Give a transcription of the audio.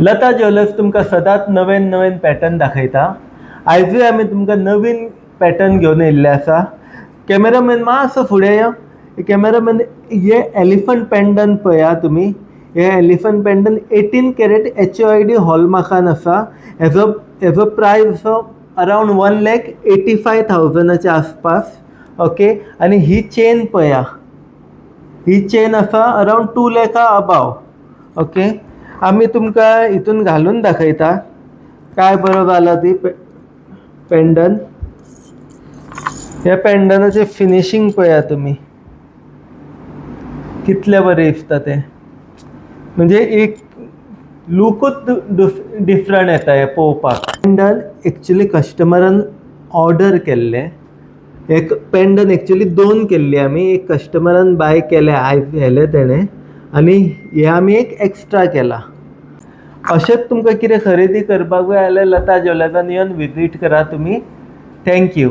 Lata jewellers तुमकां सदांच नवेन नवेन pattern दाखयता. आयजूय आमी तुमकां नवीन पॅटर्न घेवन येयल्ले आसा. कॅमेरामॅन मातसो फुडें यो. कॅमेरामॅन, हे एलिफंट पेंडंट पळया तुमी. हे एलिफंट पेंडंट 18 कॅरेट HUID हॉलमार्कान आसा. हेजो प्रायस असो अरावंड 1,85,000च्या आसपास. ओके, आनी ही चेन पळया. ही चेन आसा अरावंड 2 लाखा अबाव. ओके, आमी तुमकां हितून घालून दाखयता काय बरो जालो ती पेंडंट. ह्या पेंडंटाचें फिनिशींग पळया तुमी, कितलें बरें दिसता तें. म्हणजे एक लुकूच डिफरंट येता हें पळोवपाक. पेंडंट एक्चुली कस्टमरान ऑर्डर केल्लें. एक पेंडंट एक्चुली 2 केल्ली आमी. एक कस्टमरान बाय केलें आयज व्हेलें तेणें, आनी हे आमी एक एक्स्ट्रा केला. अशेंच तुमकां कितें खरेदी करपाक जाय जाल्यार लता ज्वेलर्सान येवन विजीट करा तुमी. थँक्यू.